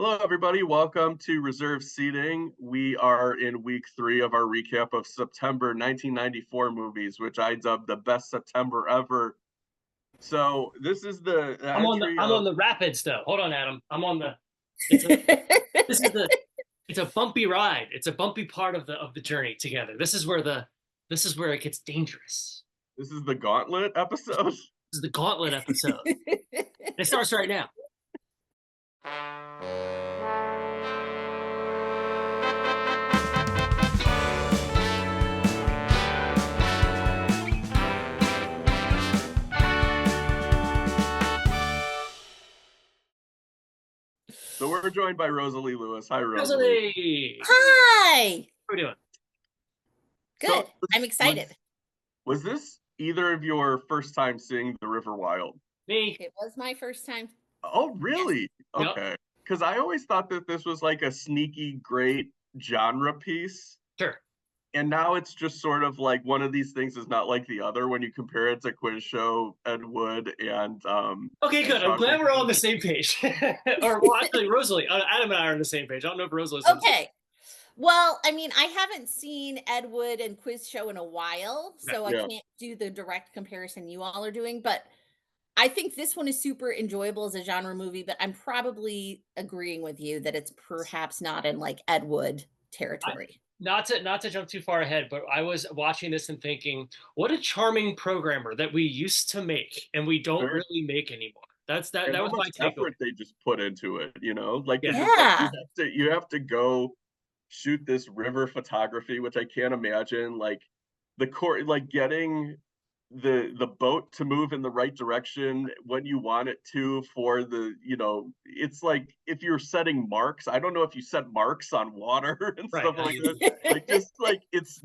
Hello, everybody. Welcome to Reserve Seating. We are in week 3 of our recap of September 1994 movies, which I dubbed the best September ever. So this is the entry I'm on of. the rapids though. Hold on, Adam. I'm on the. It's a this is the it's a bumpy ride. It's a bumpy part of the journey together. This is where it gets dangerous. This is the Gauntlet episode. This is the gauntlet episode. It starts right now. So we're joined by Rosalie Lewis. Hi, Rosalie. Rosalie, Hi. how are we doing? Good. So I'm excited. was this either of your first time seeing The River Wild? Me. It was my first time. Oh, really? Yep. Okay. Because I always thought that this was like a sneaky, great genre piece. Sure. And now it's just sort of like one of these things is not like the other when you compare it to Quiz Show, Ed Wood, and Okay, and good. I'm glad Shawshank we're all on the Redemption. same page. Or well, actually, Rosalie, Adam and I are on the same page. I don't know if Rosalie's on the Okay. Well, I mean, I haven't seen Ed Wood and Quiz Show in a while, Okay. so I Yeah. can't do the direct comparison you all are doing, but I think this one is super enjoyable as a genre movie, but I'm probably agreeing with you that it's perhaps not in like Ed Wood territory. Not to jump too far ahead, but I was watching this and thinking, what a charming programmer that we used to make and we don't Very, really make anymore. and That how was my much takeaway. effort they just put into it, like Yeah. because it's like Yeah. you have to go shoot this river photography, which I can't imagine, like the court, like getting the boat to move in the right direction when you want it to for it's like if you're setting marks. I don't know if you set marks on water and Right. stuff like that. Like just like it's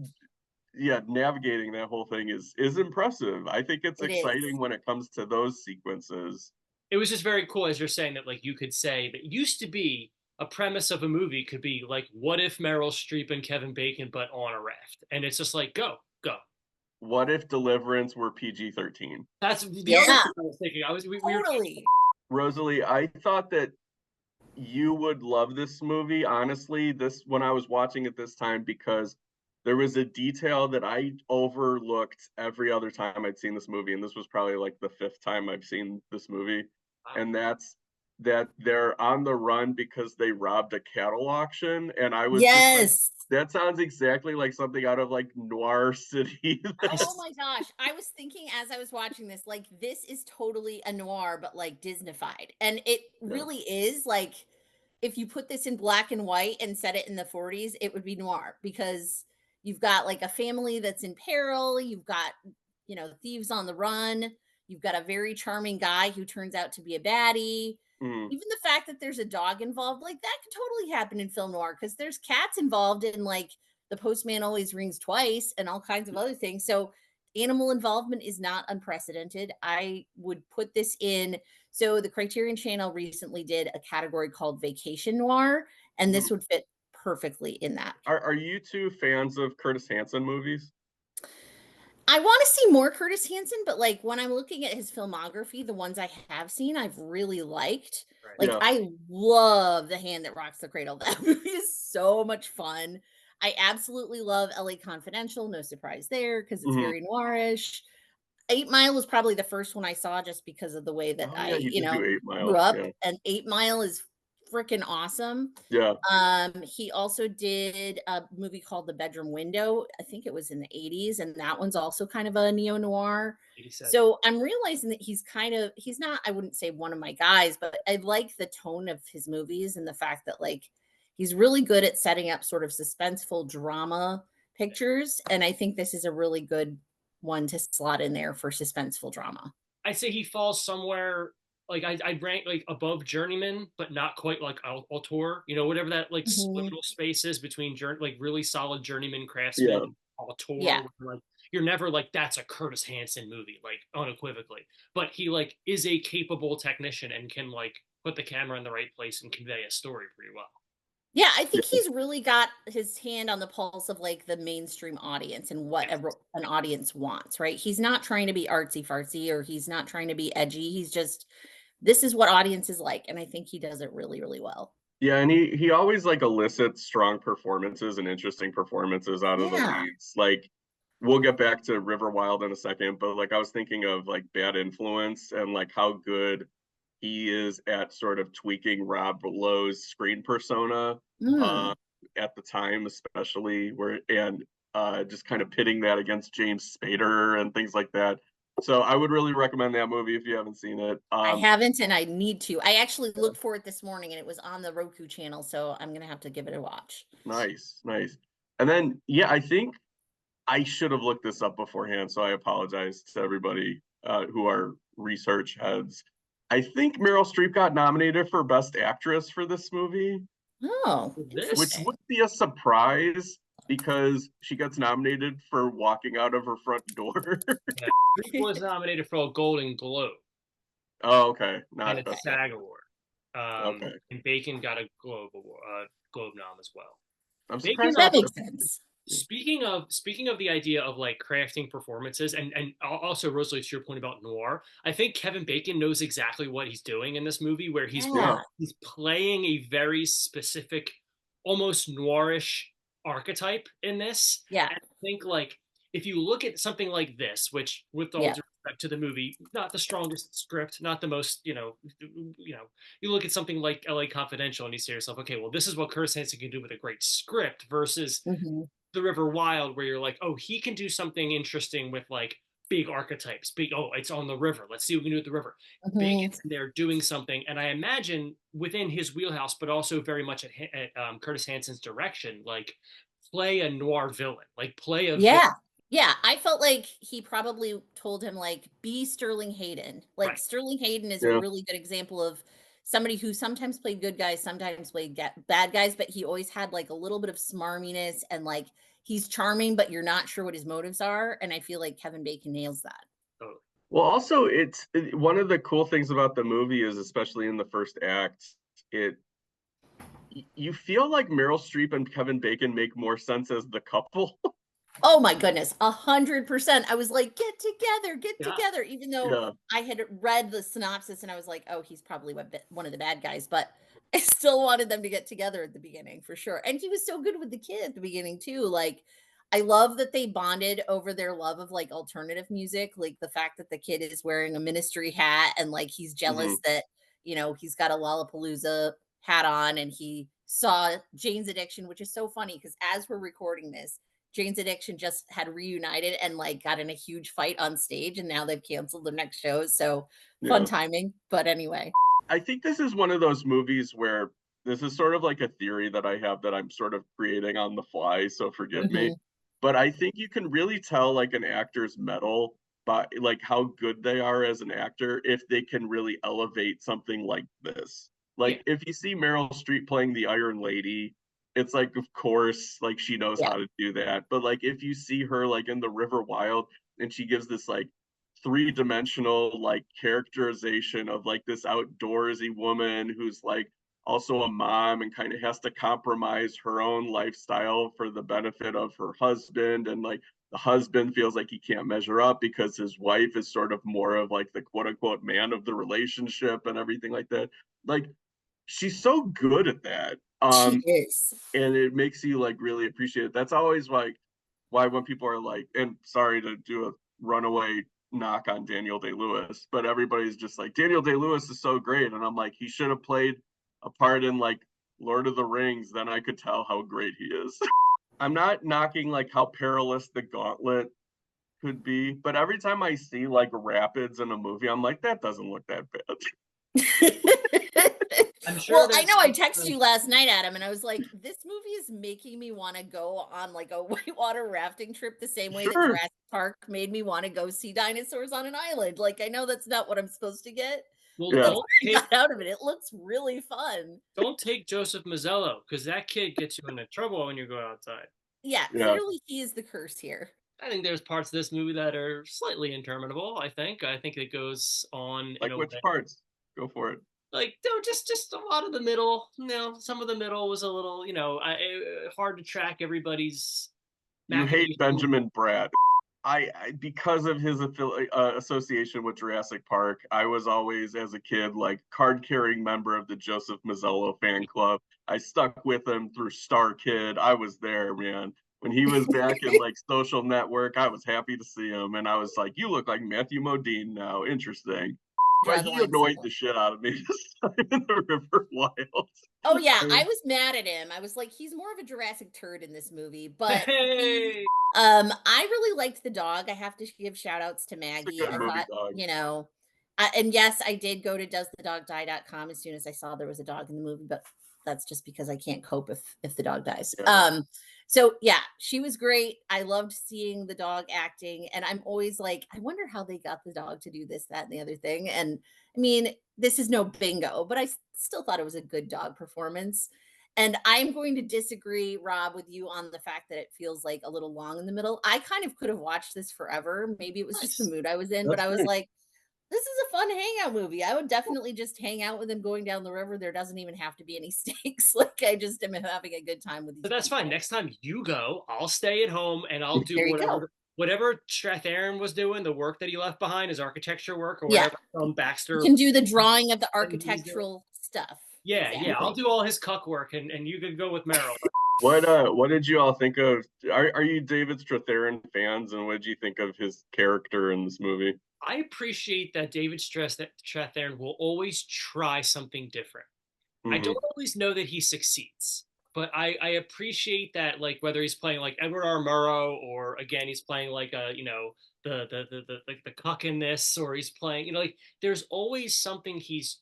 yeah, navigating that whole thing is impressive. I think it's It is. exciting when it comes to those sequences. It was just very cool as you're saying that, like, you could say that used to be a premise of a movie could be like, what if Meryl Streep and Kevin Bacon but on a raft? And it's just like, go. What if Deliverance were PG-13? That's the other Yeah, thing I was thinking. We were totally. Rosalie, I thought that you would love this movie, honestly, this when I was watching it this time, because there was a detail that I overlooked every other time I'd seen this movie, and this was probably like the 5th time I've seen this movie, and that's that they're on the run because they robbed a cattle auction, and I was just like, Yes. that sounds exactly like something out of like Noir City. Oh my gosh. I was thinking as I was watching this, like, this is totally a noir, but like Disneyfied. And it Yeah. really is like, if you put this in black and white and set it in the 40s, it would be noir because you've got like a family that's in peril. You've got, thieves on the run. You've got a very charming guy who turns out to be a baddie. Mm. Even the fact that there's a dog involved, like that could totally happen in film noir because there's cats involved in like the postman always rings twice and all kinds of other things. So animal involvement is not unprecedented. I would put this in. So the Criterion Channel recently did a category called vacation noir, and Mhm. this would fit perfectly in that. Are you two fans of Curtis Hanson movies? I want to see more Curtis Hanson, but like when I'm looking at his filmography, the ones I have seen, I've really liked. right. Like Yeah. I love The Hand That Rocks the Cradle. That movie is so much fun. I absolutely love LA Confidential. No surprise there because it's Mhm. very noirish. 8 Mile was probably the first one I saw just because of the way that Oh I, yeah, you did do Eight grew Mile. up. Yeah. And 8 Mile is freaking awesome. Yeah. He also did a movie called The Bedroom Window. I think it was in the 80s, and that one's also kind of a neo-noir. 87. So I'm realizing that he's not, I wouldn't say one of my guys, but I like the tone of his movies and the fact that like he's really good at setting up sort of suspenseful drama pictures. And I think this is a really good one to slot in there for suspenseful drama. I'd say he falls somewhere like I'd rank like above Journeyman, but not quite like Auteur. Whatever that like Mhm. liminal space is between like really solid Journeyman craftsman Yeah. and Yeah. Auteur. Like you're never like that's a Curtis Hanson movie, like unequivocally. But he like is a capable technician and can like put the camera in the right place and convey a story pretty well. Yeah, I think Yeah. he's really got his hand on the pulse of like the mainstream audience and what Yes. an audience wants, right? He's not trying to be artsy fartsy or he's not trying to be edgy. He's just, this is what audiences like. And I think he does it really, really well. Yeah, and he always like elicits strong performances and interesting performances out of the Yeah. leads. Like we'll get back to River Wild in a second, but like I was thinking of like Bad Influence and like how good he is at sort of tweaking Rob Lowe's screen persona Mm. uh at the time, especially where and just kind of pitting that against James Spader and things like that. So I would really recommend that movie if you haven't seen it. I haven't, and I need to. I actually looked for it this morning, and it was on the Roku channel, so I'm gonna have to give it a watch. Nice, nice. And then yeah, I think I should have looked this up beforehand, so I apologize to everybody who are research heads. I think Meryl Streep got nominated for Best Actress for this movie, Oh, which This interesting. would be a surprise because she gets nominated for walking out of her front door. yeah, this was nominated for a Golden Globe Oh, okay, and not a Best Okay. SAG Actress. Award. Okay, And Bacon got a Globe Award, Globe nom as well. I'm Bacon surprised. That Also, makes sense. speaking of the idea of like crafting performances and also Rosalie to your point about noir, I think Kevin Bacon knows exactly what he's doing in this movie where yeah, Yeah. he's playing a very specific almost noirish archetype in this. Yeah. And I think like if you look at something like this, which with all Yeah. due respect to the movie, not the strongest script, not the most, you look at something like LA Confidential and you say to yourself, okay, well, this is what Curtis Hanson can do with a great script versus Hmm. the River Wild, where you're like, oh, he can do something interesting with like big archetypes. Big, oh, it's on the river. Let's see what we can do with the river. Hmm. Bacon's in there doing something, and I imagine within his wheelhouse, but also very much at Curtis Hanson's direction, like play a noir villain, like play a villain. Yeah. Yeah. I felt like he probably told him, like, be Sterling Hayden. Like, Right. Sterling Hayden is a yeah. really good example of somebody who sometimes played good guys, sometimes played bad guys, but he always had like a little bit of smarminess and like he's charming, but you're not sure what his motives are. And I feel like Kevin Bacon nails that. Totally. Well, also, one of the cool things about the movie is, especially in the first act, it you feel like Meryl Streep and Kevin Bacon make more sense as the couple. Oh my goodness, 100%. I was like, get Yeah. together, even though Yeah, I had read the synopsis and I was like, oh, he's probably one of the bad guys, but I still wanted them to get together at the beginning for sure. And he was so good with the kid at the beginning too. Like, I love that they bonded over their love of like alternative music, like the fact that the kid is wearing a ministry hat and like he's hmm, jealous that, he's got a Lollapalooza hat on and he saw Jane's Addiction, which is so funny because as we're recording this, Jane's Addiction just had reunited and like got in a huge fight on stage, and now they've canceled their next shows. So fun yeah. timing. But anyway. I think this is one of those movies where this is sort of like a theory that I have that I'm sort of creating on the fly, so forgive me. Hmm. But I think you can really tell like an actor's mettle by like how good they are as an actor if they can really elevate something like this. Yeah. Like if you see Meryl Streep playing the Iron Lady, it's like of course like she knows Yeah. how to do that. But like if you see her like in the River Wild and she gives this like three-dimensional like characterization of like this outdoorsy woman who's like also a mom and kind of has to compromise her own lifestyle for the benefit of her husband, and like the husband feels like he can't measure up because his wife is sort of more of like the quote unquote man of the relationship and everything like that. Like she's so good at that. She is. And it makes you like really appreciate it. That's always like why when people are like, and sorry to do a runaway knock on Daniel Day Lewis, but everybody's just like Daniel Day Lewis is so great, and I'm like he should have played a part in like Lord of the Rings, then I could tell how great he is. I'm not knocking like how perilous the gauntlet could be, but every time I see like rapids in a movie, I'm like that doesn't look that bad. I'm sure Well, I there's know I some, texted you last night, Adam, and I was like, this movie is making me want to go on like a whitewater rafting trip the same way that Sure. Jurassic Park made me want to go see dinosaurs on an island. Like, I know that's not what I'm supposed to get, well, but Yeah. that's what I got out of it. It looks really fun. don't take Joseph Mazzello because that kid gets you into trouble when you go outside. Yeah, Yeah. clearly he is the curse here. I think there's parts of this movie that are slightly interminable. I think it goes on in Like a which way parts? Go for it. like no, just a lot of the middle. Some of the middle was a little, hard to track everybody's You hate machinations. Benjamin Bratt. because of his association with Jurassic Park, I was always, as a kid, like card carrying member of the Joseph Mazzello fan club. I stuck with him through Star Kid. I was there, man. When he was back in like Social Network, I was happy to see him, and I was like, "You look like Matthew Modine now. Interesting." Draw But the he line annoyed somewhere. the shit out of me this time in the River Wild. Oh yeah, I was mad at him. I was like, he's more of a Jurassic turd in this movie, but Hey, I really liked the dog. I have to give shout outs to It's a Maggie. good I movie, thought, dog. and yes, I did go to doesthedogdie.com as soon as I saw there was a dog in the movie, but that's just because I can't cope if the dog dies. Yeah. So yeah, she was great. I loved seeing the dog acting, and I'm always like, I wonder how they got the dog to do this, that, and the other thing. And I mean, this is no bingo, but I still thought it was a good dog performance. And I'm going to disagree, Rob, with you on the fact that it feels like a little long in the middle. I kind of could have watched this forever. Maybe it was just the nice. mood I was in, but That's I was great. like, this is a fun hangout movie. I would definitely just hang out with him going down the river. There doesn't even have to be any stakes. Like I just am having a good time with these But that's fine. people. Next time you go, I'll stay at home and I'll do There you go. whatever Strathairn was doing, the work that he left behind, his architecture work, or Yeah. whatever You Baxter can do the drawing of the he's doing. architectural stuff. Yeah, yeah. I'll Exactly. do all his cuck work and you could go with Meryl. What did you all think of? Are you David Strathairn fans, and what did you think of his character in this movie? I appreciate that David Strathairn will always try something different. I Hmm. don't always know that he succeeds, but I appreciate that, like whether he's playing like Edward R. Murrow or again he's playing like a the cuck in this, or he's playing like there's always something he's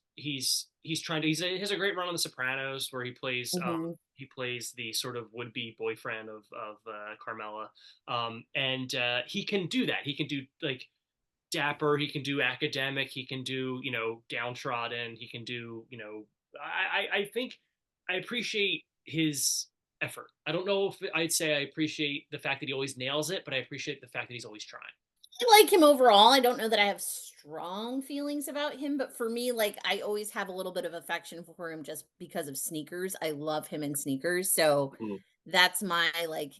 trying to he has a great run on The Sopranos where Mhm. he plays the sort of would be boyfriend of Carmela, and he can do that. He can do like dapper, he can do academic, he can do downtrodden, he can do I think I appreciate his effort. I don't know if I'd say I appreciate the fact that he always nails it, but I appreciate the fact that he's always trying. I like him overall. I don't know that I have strong feelings about him, but for me, like I always have a little bit of affection for him just because of Sneakers. I love him in Sneakers. So that's my like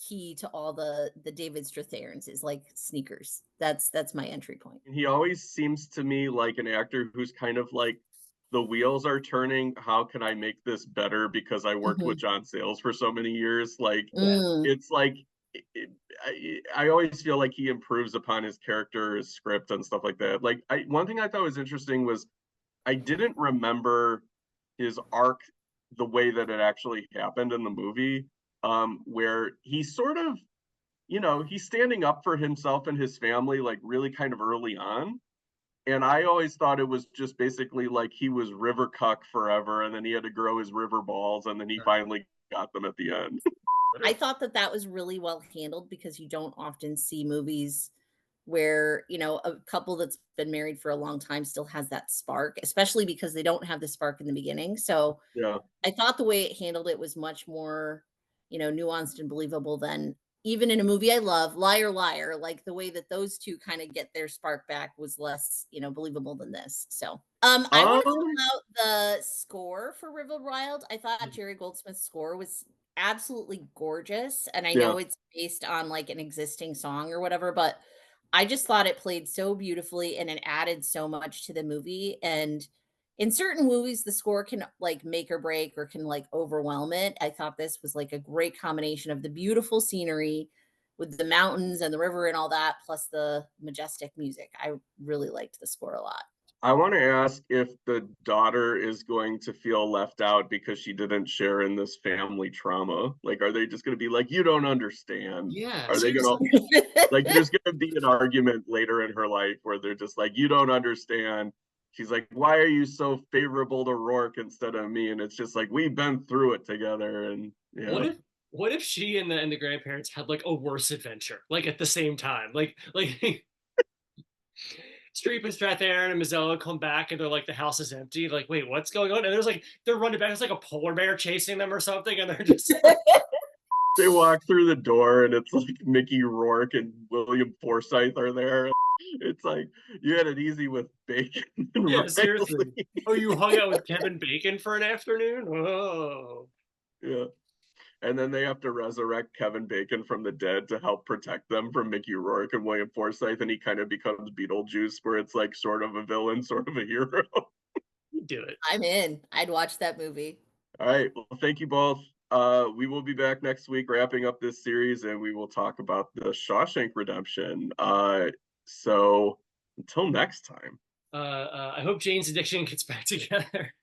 key to all the David Strathairns is like Sneakers. That's my entry point. He always seems to me like an actor who's kind of like the wheels are turning. How can I make this better? Because I worked with Mhm. John Sayles for so many years. Like Mm. it's like I always feel like he improves upon his character, his script, and stuff like that. Like one thing I thought was interesting was I didn't remember his arc the way that it actually happened in the movie, where he sort of, he's standing up for himself and his family like really kind of early on. And I always thought it was just basically like he was river cuck forever, and then he had to grow his river balls, and then he finally got them at the end. I thought that that was really well handled because you don't often see movies where, a couple that's been married for a long time still has that spark, especially because they don't have the spark in the beginning. So Yeah. I thought the way it handled it was much more, nuanced and believable than even in a movie I love, Liar Liar, like the way that those two kind of get their spark back was less, believable than this. So, I want to Um, call out the score for River Wild. I thought Jerry Goldsmith's score was absolutely gorgeous, and I yeah. know it's based on like an existing song or whatever, but I just thought it played so beautifully and it added so much to the movie. And in certain movies, the score can like make or break or can like overwhelm it. I thought this was like a great combination of the beautiful scenery with the mountains and the river and all that, plus the majestic music. I really liked the score a lot. I want to ask if the daughter is going to feel left out because she didn't share in this family trauma. Like, are they just going to be like, you don't understand? Yeah, Are they going to, seriously. like, there's going to be an argument later in her life where they're just like, you don't understand. She's like, why are you so favorable to Rourke instead of me? And it's just like, we've been through it together. And What yeah, if what if she and the grandparents had like a worse adventure, like at the same time, like Streep and Strathairn and Mazzello come back and they're like the house is empty. Like, wait, what's going on? And there's like they're running back. It's like a polar bear chasing them or something, and they're just like, they walk through the door and it's like Mickey Rourke and William Forsythe are there. It's like you had it easy with Bacon and yeah, seriously. Riley. Oh, you hung out with Kevin Bacon for an afternoon? Oh, Yeah. and then they have to resurrect Kevin Bacon from the dead to help protect them from Mickey Rourke and William Forsythe, and he kind of becomes Beetlejuice, where it's like sort of a villain, sort of a hero. You do it. I'm in. I'd watch that movie. All right, well, thank you both. We will be back next week wrapping up this series, and we will talk about the Shawshank Redemption. So until next time. I hope Jane's addiction gets back together.